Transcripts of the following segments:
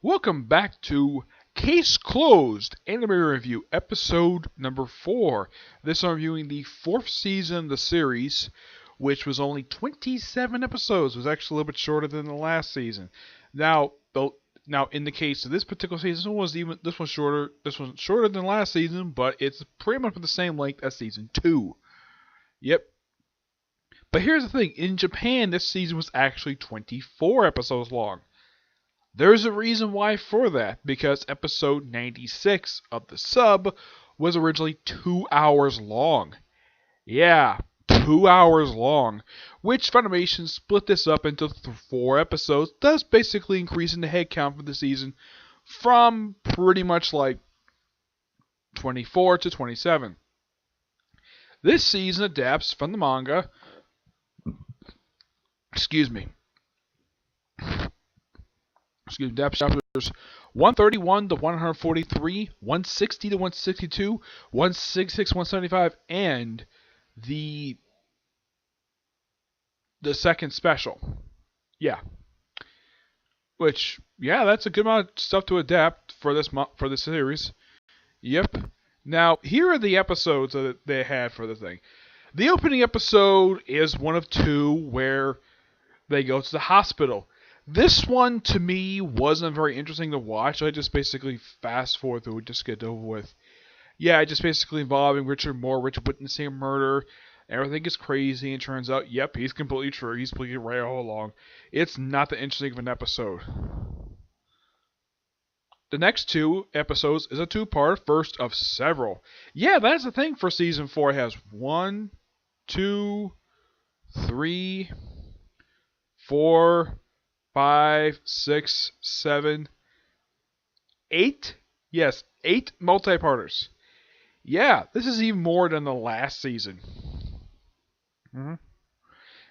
Welcome back to Case Closed Anime Review, episode number 4. This I'm reviewing the 4th season of the series, which was only 27 episodes. It was actually a little bit shorter than the last season. Now, in the case of this particular season, this was shorter. This was shorter than last season, but it's pretty much the same length as season 2. Yep. But here's the thing: in Japan, this season was actually 24 episodes long. There's a reason why for that, because episode 96 of the sub was originally 2 hours long. Yeah, 2 hours long, which Funimation split this up into 4 episodes, thus basically increasing the head count for the season from pretty much like 24 to 27. This season adapts from the manga, adapts chapters 131 to 143, 160 to 162, 166, 175, and the second special. Yeah. Which, yeah, that's a good amount of stuff to adapt for this series. Yep. Now, here are the episodes that they had for the thing. The opening episode is one of 2 where they go to the hospital. This one, to me, wasn't very interesting to watch. I just basically fast forward through it, just get it over with. Yeah, just basically involving Richard Moore, Richard witnessing a murder. Everything is crazy, and turns out, yep, he's completely true. He's completely right all along. It's not that interesting of an episode. The next 2 episodes is a 2-part, first of several. Yeah, that's the thing for season 4. It has 1, 2, 3, 4, 5, 6, 7, 8? Yes, 8 multi-parters. Yeah, this is even more than the last season.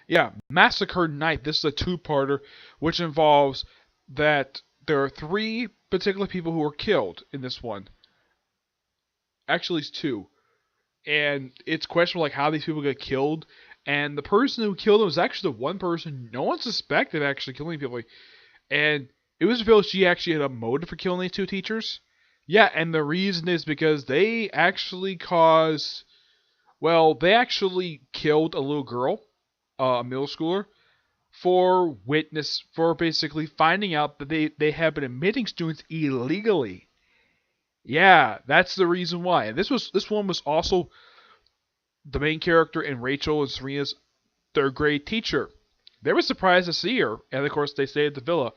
Yeah, Massacre Night. This is a 2-parter, which involves that there are 3 particular people who were killed in this one. Actually, it's 2. And it's questionable like how these people get killed. And the person who killed them was actually the one person no one suspected actually killing people. And it was revealed she actually had a motive for killing these 2 teachers. Yeah, and the reason is because they actually killed a little girl, a middle schooler, for basically finding out that they have been admitting students illegally. Yeah, that's the reason why. And this one was also the main character in Rachel and Serena's 3rd grade teacher. They were surprised to see her, and of course they stayed at the villa.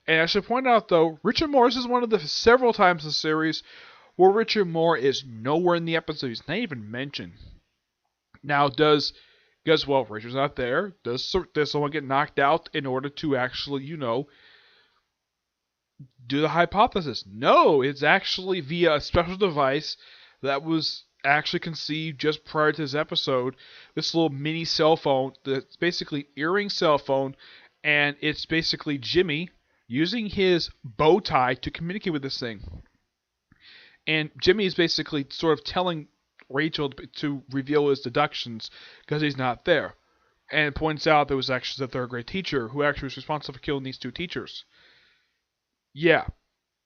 And I should point out, though, Richard Moore, this is one of the several times in the series where Richard Moore is nowhere in the episode. He's not even mentioned. Now, guess what? Richard's not there. Does someone get knocked out in order to actually, do the hypothesis? No, it's actually via a special device that was actually conceived just prior to this episode. This little mini cell phone that's basically earring cell phone, and it's basically Jimmy using his bow tie to communicate with this thing. And Jimmy is basically sort of telling Rachel to reveal his deductions because he's not there. And points out there was actually the 3rd grade teacher who actually was responsible for killing these 2 teachers. Yeah.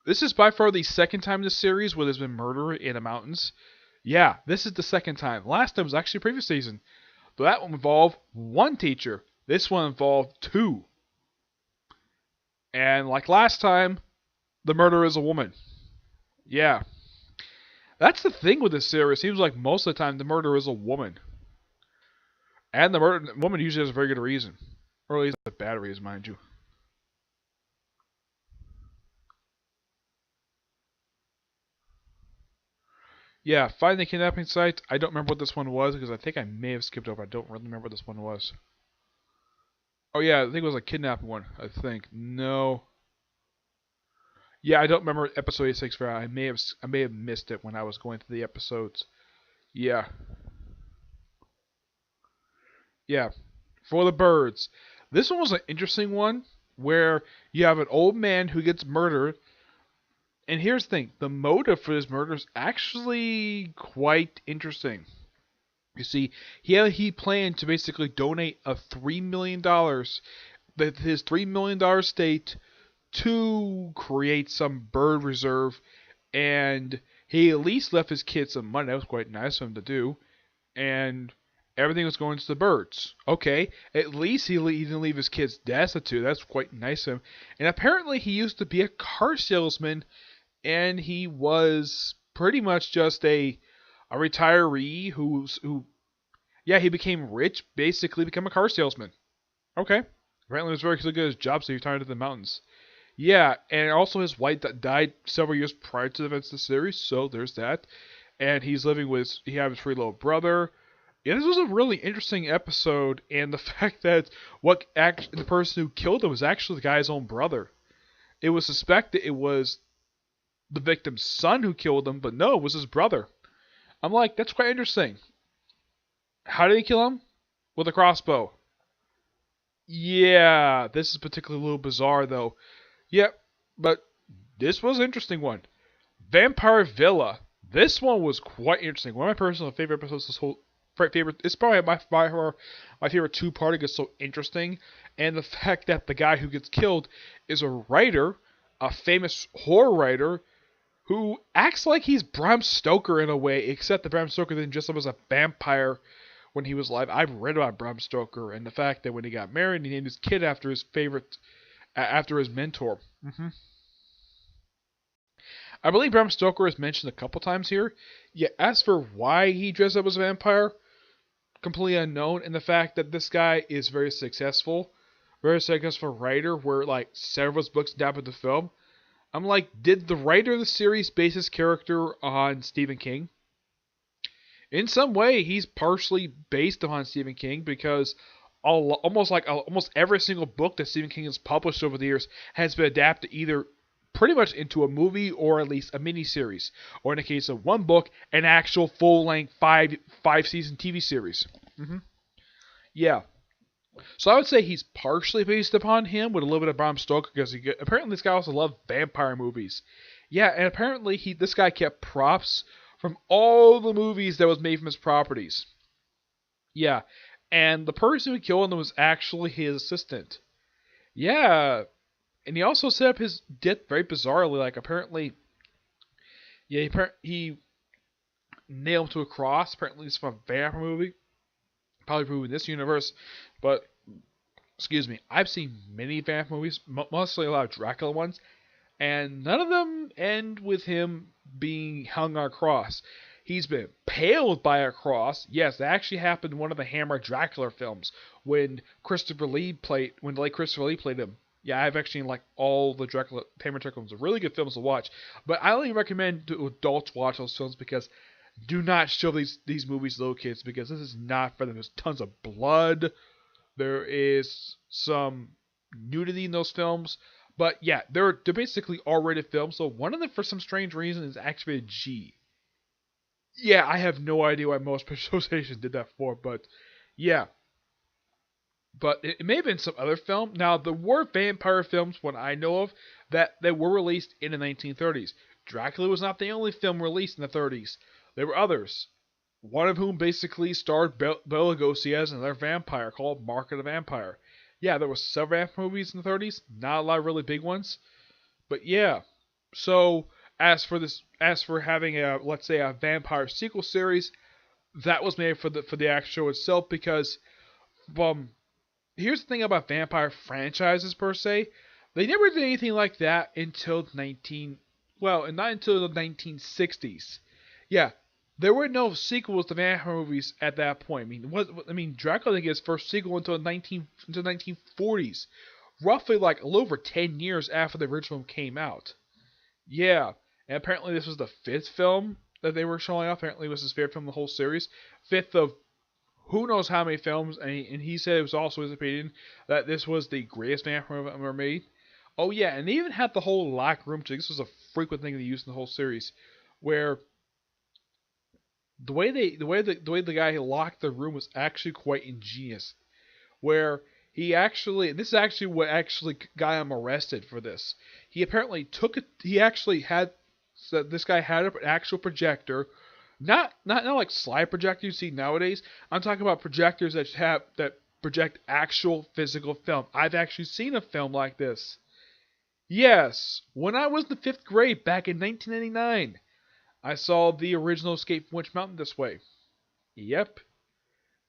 This is by far the 2nd time in the series where there's been murder in the mountains. Yeah, this is the 2nd time. Last time was actually a previous season. But that one involved 1 teacher. This one involved 2. And like last time, the murderer is a woman. Yeah. That's the thing with this series. It seems like most of the time the murderer is a woman. And the woman usually has a very good reason. Or at least a bad reason, mind you. Yeah, find the kidnapping site. I don't remember what this one was because I think I may have skipped over. I don't really remember what this one was. Oh yeah, I think it was a kidnapping one. I think no. Yeah, I don't remember episode 86 for that. I may have missed it when I was going through the episodes. Yeah. Yeah. For the birds. This one was an interesting one where you have an old man who gets murdered. And here's the thing, the motive for this murder is actually quite interesting. You see, he planned to basically donate his $3 million estate to create some bird reserve, and he at least left his kids some money. That was quite nice of him to do. And everything was going to the birds. Okay, at least he didn't leave his kids destitute. That's quite nice of him. And apparently he used to be a car salesman, and he was pretty much just a retiree he became rich, basically become a car salesman. Okay. Apparently he was very good at his job, so he retired to the mountains. Yeah, and also his wife died several years prior to the events of the series, so there's that. And he has his free little brother. Yeah, this was a really interesting episode, and the fact that the person who killed him was actually the guy's own brother. It was suspected it was the victim's son who killed him, but no, it was his brother. I'm like, that's quite interesting. How did he kill him? With a crossbow. Yeah, this is particularly a little bizarre, though. Yep, but this was an interesting one. Vampire Villa. This one was quite interesting. One of my personal favorite episodes. It's probably my favorite two-parter. It's so interesting, and the fact that the guy who gets killed is a writer, a famous horror writer, who acts like he's Bram Stoker in a way, except that Bram Stoker didn't just live as a vampire when he was alive. I've read about Bram Stoker and the fact that when he got married, he named his kid after his mentor. I believe Bram Stoker is mentioned a couple times here. Yet as for why he dressed up as a vampire, completely unknown. And the fact that this guy is very successful writer, where like several of his books adapted to film. I'm like, did the writer of the series base his character on Stephen King? In some way, he's partially based on Stephen King because almost every single book that Stephen King has published over the years has been adapted either pretty much into a movie or at least a miniseries, or in the case of one book, an actual full-length five-season TV series. Yeah. So I would say he's partially based upon him with a little bit of Bram Stoker because apparently this guy also loved vampire movies. Yeah, and apparently this guy kept props from all the movies that was made from his properties. Yeah, and the person who killed him was actually his assistant. Yeah, and he also set up his death very bizarrely. Like apparently, yeah, he nailed him to a cross. Apparently, it's from a vampire movie. Probably movie in this universe, but excuse me, I've seen many vampire movies, mostly a lot of Dracula ones, and none of them end with him being hung on a cross. He's been impaled by a cross. Yes, that actually happened in one of the Hammer Dracula films when the late Christopher Lee played him. Yeah, I've actually seen all the Hammer Dracula films. They're really good films to watch, but I only recommend to adults watch those films because do not show these movies to little kids because this is not for them. There's tons of blood. There is some nudity in those films. But yeah, they're basically R-rated films. So one of them, for some strange reason, is actually a G. Yeah, I have no idea why most associations did that for, but yeah. But it may have been some other film. Now, there were vampire films, what I know of, that were released in the 1930s. Dracula was not the only film released in the 30s. There were others. One of whom basically starred Bela Lugosi as another vampire called Mark of the Vampire. Yeah, there were several vampire movies in the 30s. Not a lot of really big ones. But yeah. So, as for having let's say a vampire sequel series, that was made for the actual show itself because here's the thing about vampire franchises per se. They never did anything like that until not until the 1960s. Yeah, there were no sequels to vampire movies at that point. Dracula didn't get his first sequel until the 1940s, roughly a little over 10 years after the original came out. Yeah, and apparently this was the 5th film that they were showing off. Apparently it was his favorite film in the whole series. 5th of who knows how many films, and he said it was also his opinion that this was the greatest vampire movie ever made. Oh yeah, and they even had the whole locker room. This was a frequent thing they used in the whole series, where the way the guy locked the room was actually quite ingenious. Where this is actually what actually got him arrested for this. He apparently this guy had an actual projector, not like slide projectors you see nowadays. I'm talking about projectors that project actual physical film. I've actually seen a film like this. Yes, when I was in the 5th grade back in 1999, I saw the original Escape from Witch Mountain this way. Yep.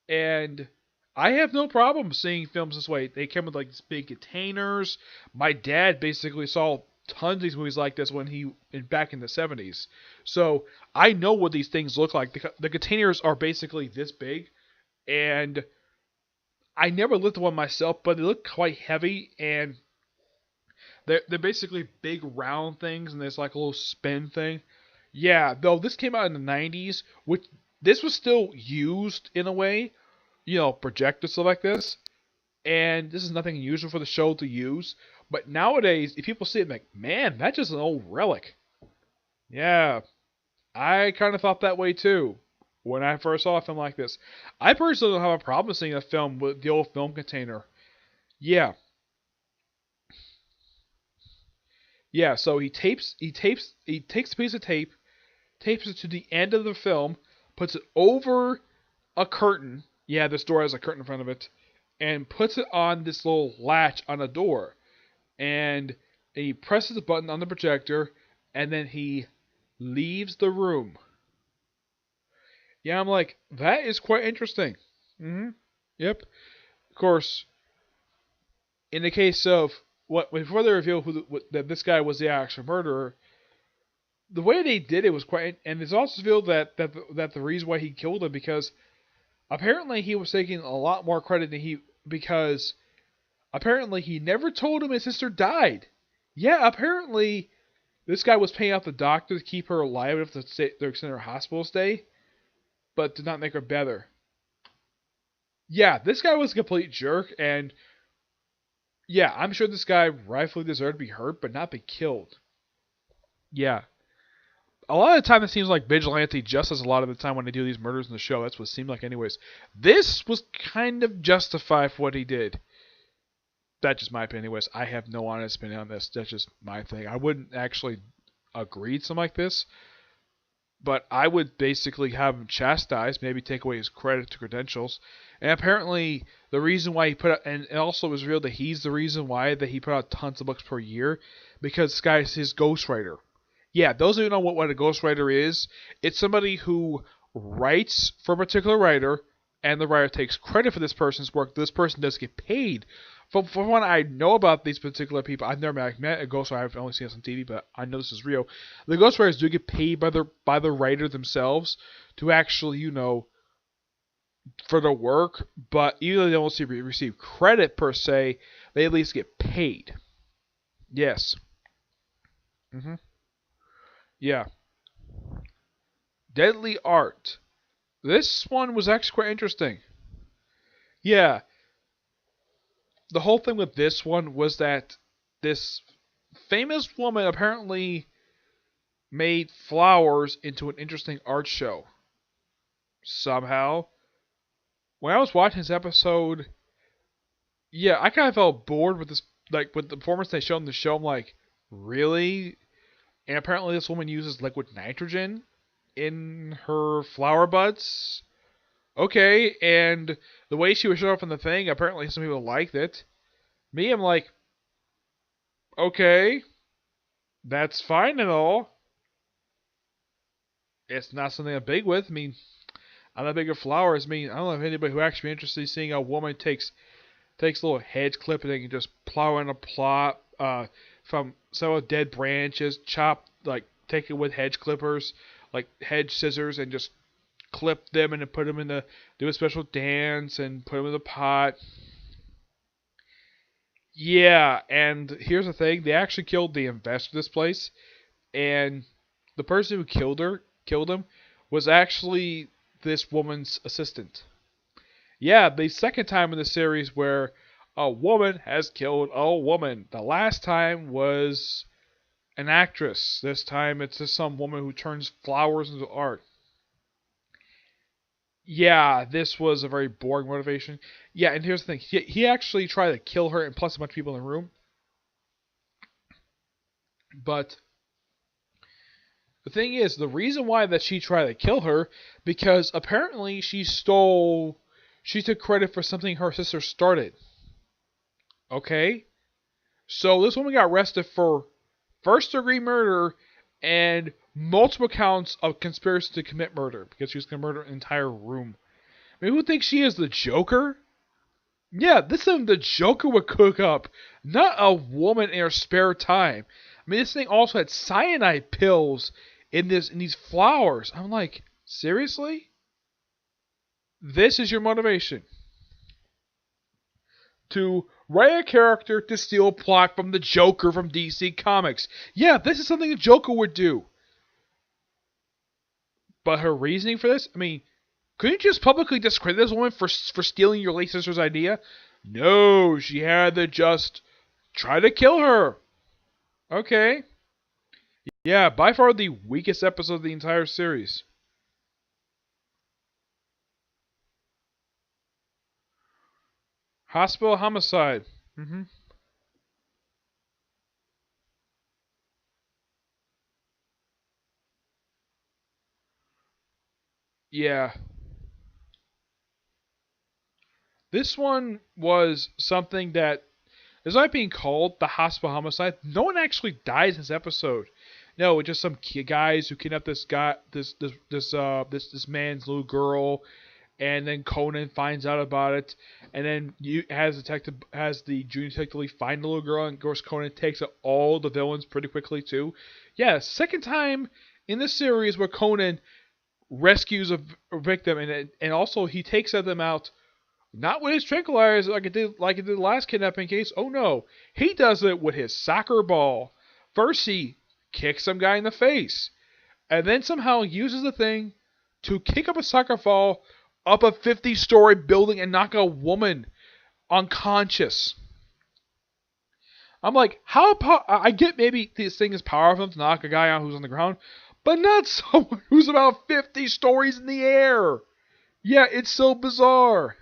And I have no problem seeing films this way. They come with like these big containers. My dad basically saw tons of these movies like this when back in the 70s. So I know what these things look like. The containers are basically this big, and I never lifted one myself, but they look quite heavy, and they're basically big round things, and there's like a little spin thing. Yeah, though this came out in the 90s, which this was still used in a way, projectors stuff like this, and this is nothing unusual for the show to use. But nowadays, if people see it, like, man, that's just an old relic. Yeah, I kind of thought that way too when I first saw a film like this. I personally don't have a problem seeing a film with the old film container. Yeah, yeah. So he takes a piece of tape, tapes it to the end of the film, puts it over a curtain. Yeah, this door has a curtain in front of it, and puts it on this little latch on a door. And he presses the button on the projector, and then he leaves the room. Yeah, I'm like, that is quite interesting. Yep. Of course, in the case of before they reveal that this guy was the actual murderer, the way they did it was quite, and it's also revealed that the reason why he killed him because apparently he was taking a lot more credit because apparently he never told him his sister died. Yeah, apparently this guy was paying out the doctor to keep her alive enough to extend her hospital stay, but did not make her better. Yeah, this guy was a complete jerk, and yeah, I'm sure this guy rightfully deserved to be hurt, but not be killed. Yeah. A lot of the time it seems like vigilante justice a lot of the time when they do these murders in the show. That's what it seemed like anyways. This was kind of justified for what he did. That's just my opinion anyways. I have no honest opinion on this. That's just my thing. I wouldn't actually agree to something like this. But I would basically have him chastised, maybe take away his credit to credentials. And apparently, the reason why he put out, and it also was revealed that he's the reason why that he put out tons of books per year, because this guy is his ghostwriter. Yeah, those of you who know what a ghostwriter is, it's somebody who writes for a particular writer, and the writer takes credit for this person's work. This person does get paid. From what I know about these particular people, I've never met a ghostwriter. I've only seen this on TV, but I know this is real. The ghostwriters do get paid by the writer themselves to actually, for the work. But even though they don't receive credit per se, they at least get paid. Yes. Yeah. Deadly Art. This one was actually quite interesting. Yeah. The whole thing with this one was that this famous woman apparently made flowers into an interesting art show. Somehow. When I was watching this episode, yeah, I kind of felt bored with this, like, with the performance they showed in the show. I'm like, really? And apparently this woman uses liquid nitrogen in her flower buds. Okay, and the way she was showing up in the thing, apparently some people liked it. Me, I'm like, okay, that's fine and all. It's not something I'm big with. I mean, I'm not big with flowers. I mean, I don't know if anybody who actually interested in seeing a woman takes a little hedge clip and they can just plow in a plot from several dead branches, take it with hedge clippers, like hedge scissors, and just clip them and then put them do a special dance and put them in the pot. Yeah, and here's the thing: they actually killed the investor of this place, and the person who killed him, was actually this woman's assistant. Yeah, the second time in the series where a woman has killed a woman. The last time was an actress. This time it's just some woman who turns flowers into art. Yeah, this was a very boring motivation. Yeah, and here's the thing. He actually tried to kill her and plus a bunch of people in the room. But the thing is, the reason why that she tried to kill her, because apparently she took credit for something her sister started. Okay? So this woman got arrested for first-degree murder and multiple counts of conspiracy to commit murder because she was going to murder an entire room. I mean, who thinks she is the Joker? Yeah, this thing the Joker would cook up, not a woman in her spare time. I mean, this thing also had cyanide pills in these flowers. I'm like, seriously? This is your motivation to write a character to steal a plot from the Joker from DC Comics. Yeah, this is something the Joker would do. But her reasoning for this, I mean, couldn't you just publicly discredit this woman for stealing your late sister's idea? No, she had to just try to kill her. Okay. Yeah, by far the weakest episode of the entire series. Hospital homicide. hmm Yeah. This one was something that is not being called the hospital homicide. No one actually dies in this episode. No, it's just some guys who kidnap this guy, this man's little girl, and then Conan finds out about it, and then has the junior detective Lee find the little girl, and of course Conan takes out all the villains pretty quickly too. Yeah, second time in the series where Conan rescues a victim, and also he takes them out not with his tranquilizers like it did the last kidnapping case. Oh no, he does it with his soccer ball. First he kicks some guy in the face, and then somehow uses the thing to kick up a soccer ball up a 50-story building and knock a woman unconscious. I'm like, I get maybe this thing is powerful to knock a guy out who's on the ground, but not someone who's about 50 stories in the air. Yeah, it's so bizarre.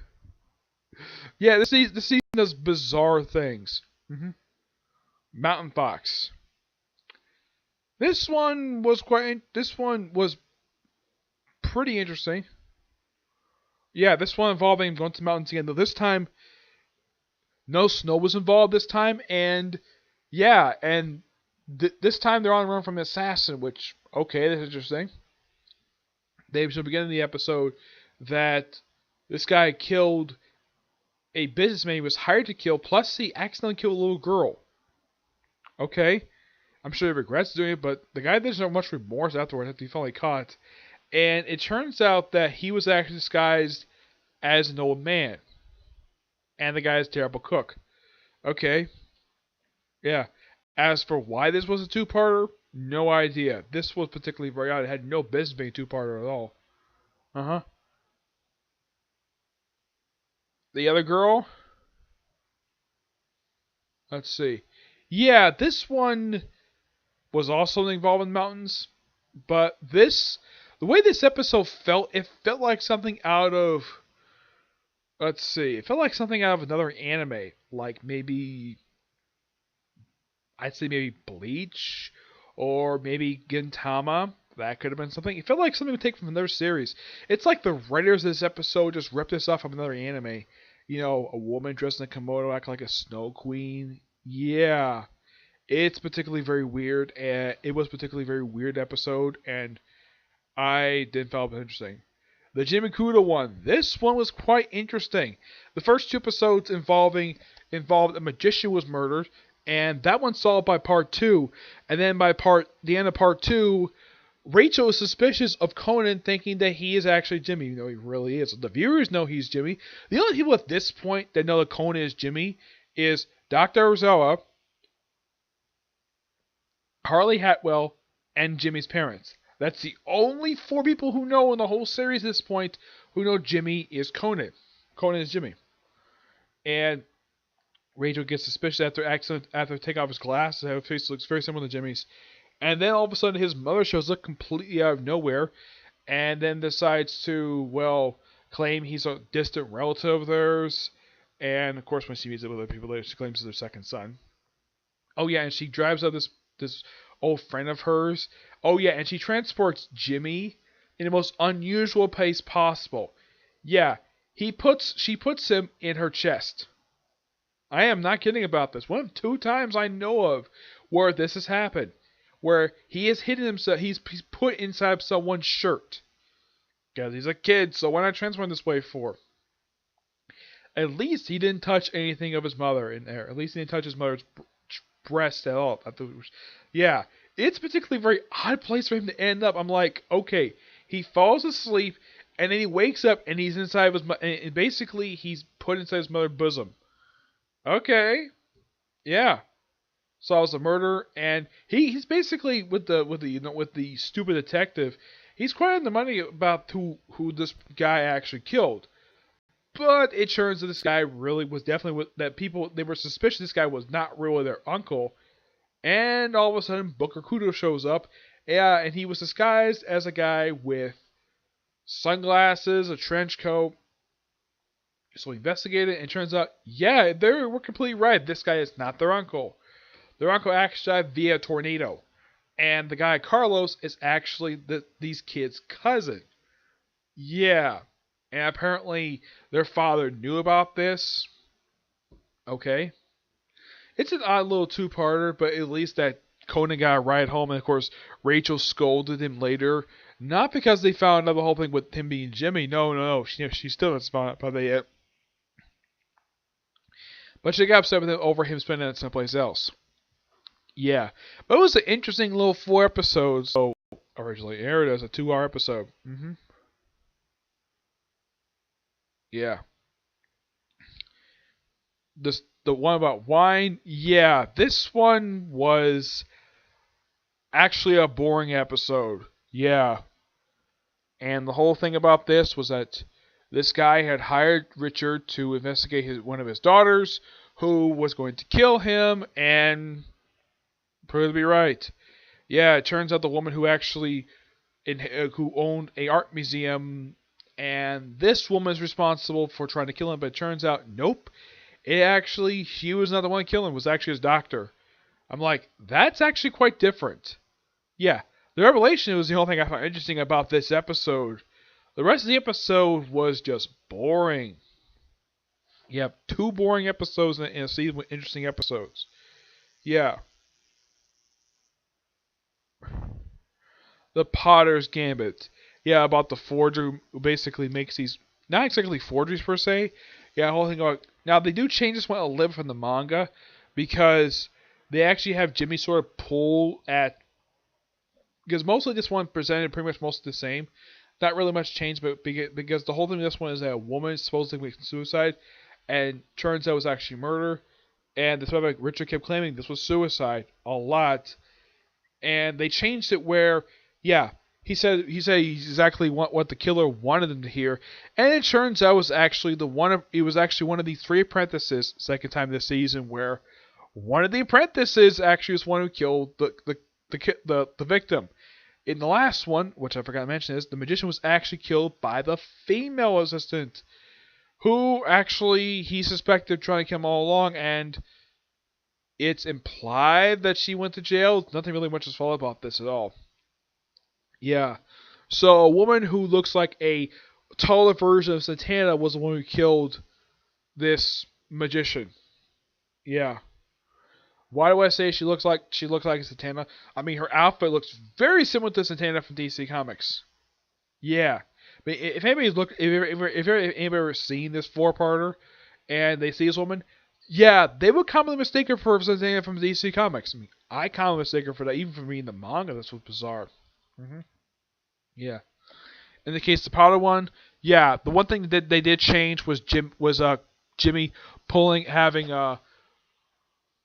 Yeah, this season does bizarre things. Mountain Fox. This one was pretty interesting. Yeah, this one involving going to mountains again. Though this time, no snow was involved. This time, and yeah, and this time they're on the run from an assassin. Which okay, that's interesting. They should begin the episode that this guy killed a businessman he was hired to kill. Plus, he accidentally killed a little girl. Okay, I'm sure he regrets doing it, but the guy doesn't have much remorse afterwards after he finally caught. And it turns out that he was actually disguised as an old man. And the guy is a terrible cook. Okay, yeah. As for why this was a two-parter, no idea. This was particularly very odd. It had no business being a two-parter at all. Uh-huh. The other girl? Let's see. Yeah, this one was also involved in mountains. But the way this episode felt, it felt like something out of, let's see, it felt like something out of another anime. Like maybe, I'd say maybe Bleach, or maybe Gintama. That could have been something. It felt like something we take from another series. It's like the writers of this episode just ripped this off from another anime. You know, a woman dressed in a kimono acting like a snow queen. Yeah. It's particularly very weird, and it was particularly very weird episode, and I didn't find it interesting. The Jimmy Kudo one. This one was quite interesting. The first two episodes involved a magician was murdered, and that one solved by part two. And then by the end of part two, Rachel is suspicious of Conan, thinking that he is actually Jimmy, even though he really is. The viewers know he's Jimmy. The only people at this point that know that Conan is Jimmy is Dr. Ozawa, Harley Hatwell, and Jimmy's parents. That's the only four people who know in the whole series at this point who know Jimmy is Conan. Conan is Jimmy. And Rachel gets suspicious after taking off his glasses. His face looks very similar to Jimmy's. And then all of a sudden his mother shows up completely out of nowhere and then decides to, well, claim he's a distant relative of theirs. And of course when she meets up with other people later, she claims he's their second son. Oh yeah, and she drives up this old friend of hers. Oh yeah, and she transports Jimmy in the most unusual place possible. Yeah, she puts him in her chest. I am not kidding about this. One of 2 times I know of where this has happened. Where he has hidden himself, he's put inside someone's shirt. Because he's a kid, so why not transform this way for? At least he didn't touch anything of his mother in there. At least he didn't touch his mother's breast at all. Yeah, it's a particularly very odd place for him to end up. I'm like, okay, he falls asleep and then he wakes up and he's inside of his and basically he's put inside his mother's bosom. Okay, yeah. Solves the murder, and he's basically with the stupid detective. He's quite on the money about who this guy actually killed. But it turns out this guy really was definitely that people they were suspicious this guy was not really their uncle. And all of a sudden, Booker Kudo shows up, and he was disguised as a guy with sunglasses, a trench coat. So we investigated, and it turns out, yeah, they were completely right. This guy is not their uncle. Their uncle actually died via a tornado. And the guy, Carlos, is actually these kids' cousin. Yeah. And apparently their father knew about this. Okay. It's an odd little two-parter, but at least that Conan got a ride home. And of course, Rachel scolded him later. Not because they found out the whole thing with him being Jimmy. No. She still hasn't found out about that yet. But she got upset with him over him spending it someplace else. Yeah. But it was an interesting little 4 episodes. So originally aired as a 2-hour episode. Yeah. The one about wine, yeah, this one was actually a boring episode. Yeah. And the whole thing about this was that this guy had hired Richard to investigate one of his daughters who was going to kill him, and proved to be right. Yeah, it turns out the woman who actually who owned a art museum, and this woman is responsible for trying to kill him, but it turns out, nope. She was not the one killing him, it was actually his doctor. I'm like, that's actually quite different. Yeah, the revelation was the only thing I found interesting about this episode. The rest of the episode was just boring. Yeah, 2 boring episodes in a season with interesting episodes. Yeah. The Potter's Gambit. Yeah, about the forger who basically makes these, not exactly forgeries per se. Yeah, the whole thing about, now they do change this one a little from the manga, because they actually have Jimmy sort of pull at, because mostly this one presented pretty much mostly the same. Not really much change, but because the whole thing of this one is that a woman is supposedly committing suicide, and turns out it was actually murder. And this like Richard kept claiming this was suicide a lot. And they changed it where, yeah, he said exactly what the killer wanted them to hear, and it turns out it was actually one of the 3 apprentices. Second time this season where one of the apprentices actually was one who killed the victim. In the last one, which I forgot to mention, is the magician was actually killed by the female assistant, who actually he suspected trying to kill him all along, and it's implied that she went to jail. Nothing really much is followed about this at all. Yeah. So a woman who looks like a taller version of Satana was the one who killed this magician. Yeah. Why do I say she looks like Satana? I mean, her outfit looks very similar to Satana from DC Comics. Yeah. But if anybody's if anybody ever seen this 4-parter and they see this woman, yeah, they would commonly mistake her for Satana from DC Comics. I mean, I commonly mistake her for that, even for reading the manga. This was bizarre. Yeah. In the case of the powder one, yeah, the one thing that they did change was Jimmy having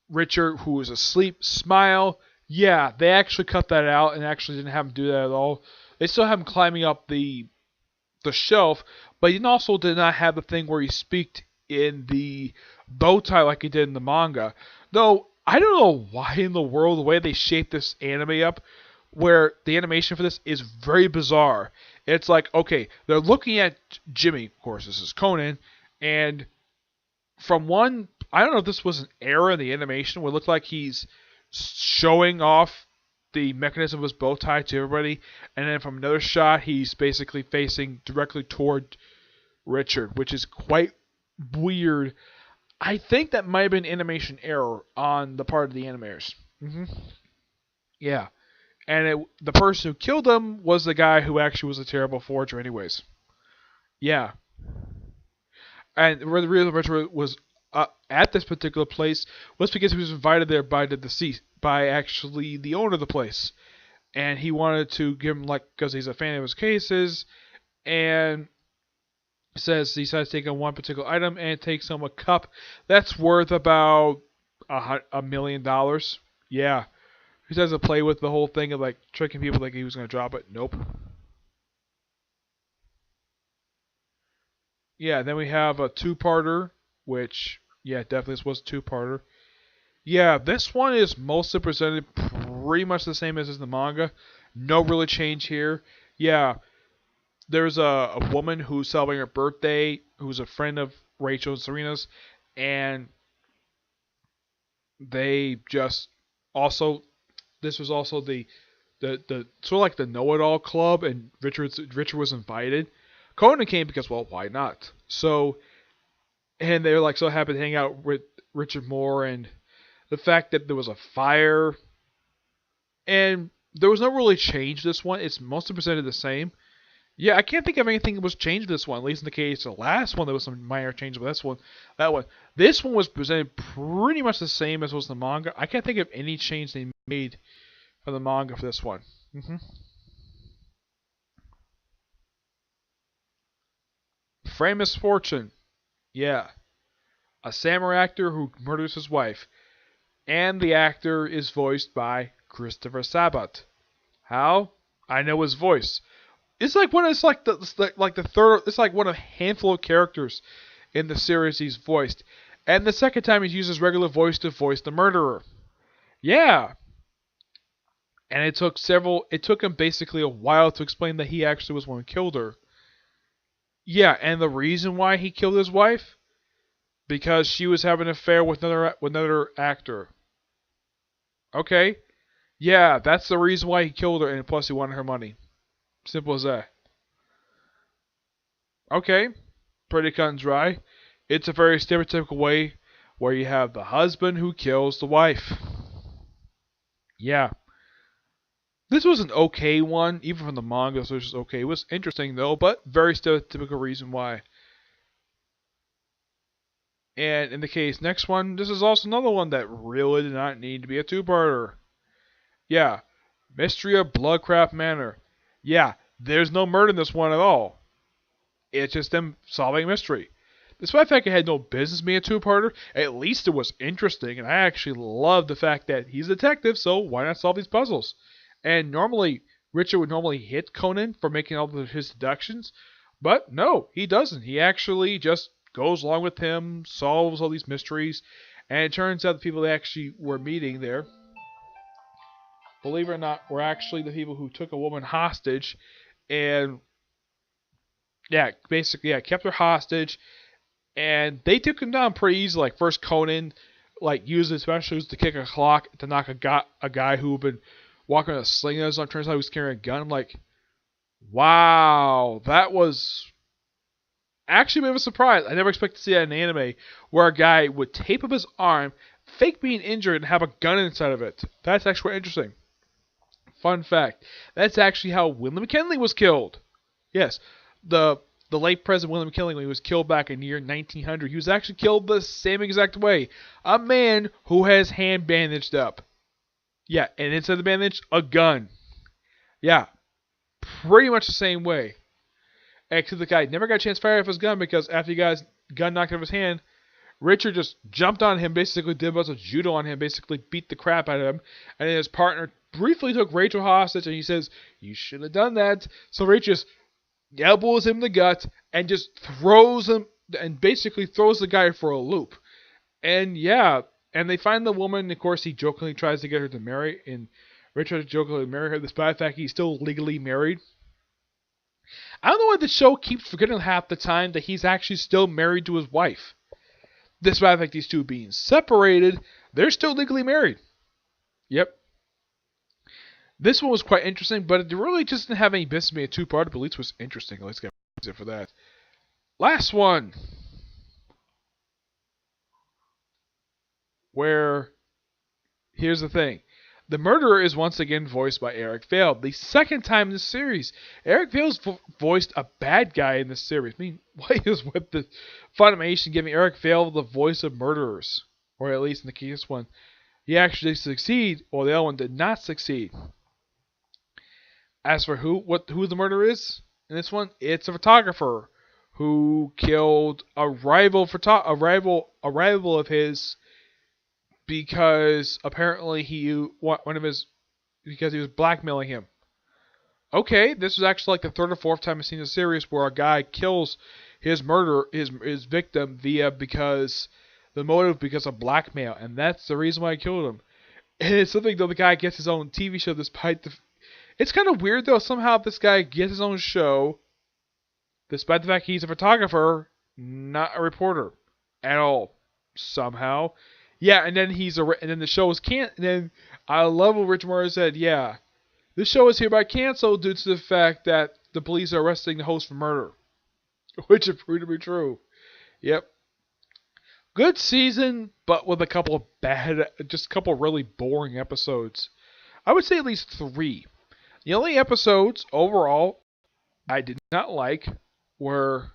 Richard, who was asleep, smile. Yeah, they actually cut that out and actually didn't have him do that at all. They still have him climbing up the shelf, but he also did not have the thing where he speaked in the bow tie like he did in the manga. Though, I don't know why in the world, the way they shaped this anime up, where the animation for this is very bizarre. It's like, okay, they're looking at Jimmy, of course, this is Conan, and from one, I don't know if this was an error in the animation where it looked like he's showing off the mechanism of his bow tie to everybody, and then from another shot, he's basically facing directly toward Richard, which is quite weird. I think that might have been animation error on the part of the animators. Yeah. And the person who killed him was the guy who actually was a terrible forger, anyways. Yeah. And the reason Richard was at this particular place was because he was invited there by the deceased, by actually the owner of the place. And he wanted to give him, because he's a fan of his cases, and says he decides to take on one particular item and takes home a cup that's worth about $1 million. Yeah. He tries to play with the whole thing of tricking people like he was going to drop it. Nope. Yeah, then we have a two-parter, which, yeah, definitely this was a two-parter. Yeah, this one is mostly presented pretty much the same as in the manga. No really change here. Yeah, there's a woman who's celebrating her birthday, who's a friend of Rachel and Serena's, and they just also, this was also the sort of like the know-it-all club, and Richard was invited. Conan came because, well, why not? So, and they were so happy to hang out with Richard Moore, and the fact that there was a fire, and there was no really change this one. It's mostly presented the same. Yeah, I can't think of anything that was changed this one, at least in the case of the last one. There was some minor changes with this one. This one was presented pretty much the same as was the manga. I can't think of any change they made for the manga for this one. Frame Misfortune. Yeah. A samurai actor who murders his wife. And the actor is voiced by Christopher Sabat. How? I know his voice. It's like one of the third. It's like one of a handful of characters in the series he's voiced, and the second time he uses regular voice to voice the murderer. Yeah, and it took him basically a while to explain that he actually was the one who killed her. Yeah, and the reason why he killed his wife, because she was having an affair with another actor. Okay, yeah, that's the reason why he killed her, and plus he wanted her money. Simple as that. Okay, pretty cut and dry. It's a very stereotypical way where you have the husband who kills the wife. Yeah. This was an okay one, even from the manga, so it was just okay. It was interesting though, but very stereotypical reason why. And in the case next one, this is also another one that really did not need to be a two-parter. Yeah. Mystery of Bloodcraft Manor. Yeah, there's no murder in this one at all. It's just them solving a mystery. Despite the fact it had no business being a two-parter, at least it was interesting, and I actually love the fact that he's a detective, so why not solve these puzzles? And normally, Richard would normally hit Conan for making all of his deductions, but no, he doesn't. He actually just goes along with him, solves all these mysteries, and it turns out the people they actually were meeting there, believe it or not, were actually the people who took a woman hostage, and yeah, basically, yeah, kept her hostage, and they took him down pretty easily. Like first Conan, used his specials to kick a clock to knock a guy who had been walking with a sling in his arm. Turns out he was carrying a gun. I'm like, wow, that was actually a bit of a surprise. I never expected to see that in an anime where a guy would tape up his arm, fake being injured, and have a gun inside of it. That's actually quite interesting. Fun fact: that's actually how William McKinley was killed. Yes, the late President William McKinley, when he was killed back in the year 1900, he was actually killed the same exact way. A man who has hand bandaged up. Yeah, and inside the bandage, a gun. Yeah, pretty much the same way. Except the guy never got a chance to fire off his gun because after he got his gun knocked out of his hand, Richard just jumped on him, basically did a bunch of judo on him, basically beat the crap out of him, and then his partner briefly took Rachel hostage, and he says, "You should have done that." So Rachel just elbows him in the gut and just throws him, and basically throws the guy for a loop. And yeah, and they find the woman. Of course, he jokingly tries to get her to marry, and Richard jokingly marry her, despite the fact he's still legally married. I don't know why the show keeps forgetting half the time that he's actually still married to his wife. Despite the fact these two being separated, they're still legally married. Yep. This one was quite interesting, but it really just didn't have any business being a two-part, but at least it was interesting. Let's get it for that. Last one. where here's the thing. The murderer is once again voiced by Eric Vale. The second time in the series. Eric Vale's voiced a bad guy in this series. I mean, what is with the Funimation giving Eric Vale the voice of murderers? Or at least in the case of this one, he actually succeeded, while the other one did not succeed. As for who the murderer is in this one, it's a photographer who killed a rival of his because apparently because he was blackmailing him. Okay, this is actually like the third or fourth time I've seen a series where a guy kills his victim because of blackmail, and that's the reason why I killed him. And it's something though the guy gets his own TV show despite it's kind of weird though somehow this guy gets his own show despite the fact he's a photographer, not a reporter at all. Somehow. Yeah, and then the show is canceled. And then I love what Rich Morris said. Yeah, this show is hereby canceled due to the fact that the police are arresting the host for murder, which is proved to be true. Yep. Good season, but with a couple really boring episodes. I would say at least 3. The only episodes overall I did not like were,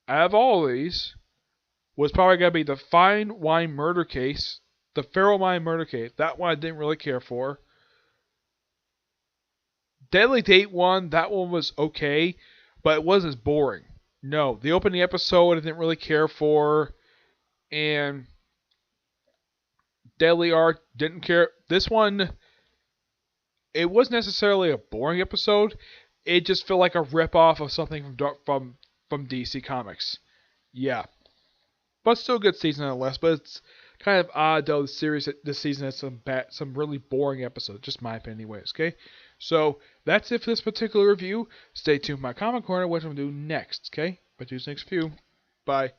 out of all of these, was probably going to be the Fine Wine Murder Case, the Feral Mind Murder Case. That one I didn't really care for. Deadly Date 1, that one was okay, but it wasn't as boring. No, the opening episode I didn't really care for, and Deadly Art didn't care. This one, it wasn't necessarily a boring episode. It just felt like a ripoff of something from DC Comics. Yeah. But still a good season nonetheless. But it's kind of odd though this season has some really boring episodes. Just my opinion anyways, okay? So that's it for this particular review. Stay tuned for my Comic Corner, which I'm going to do next, okay? But do next few. Bye.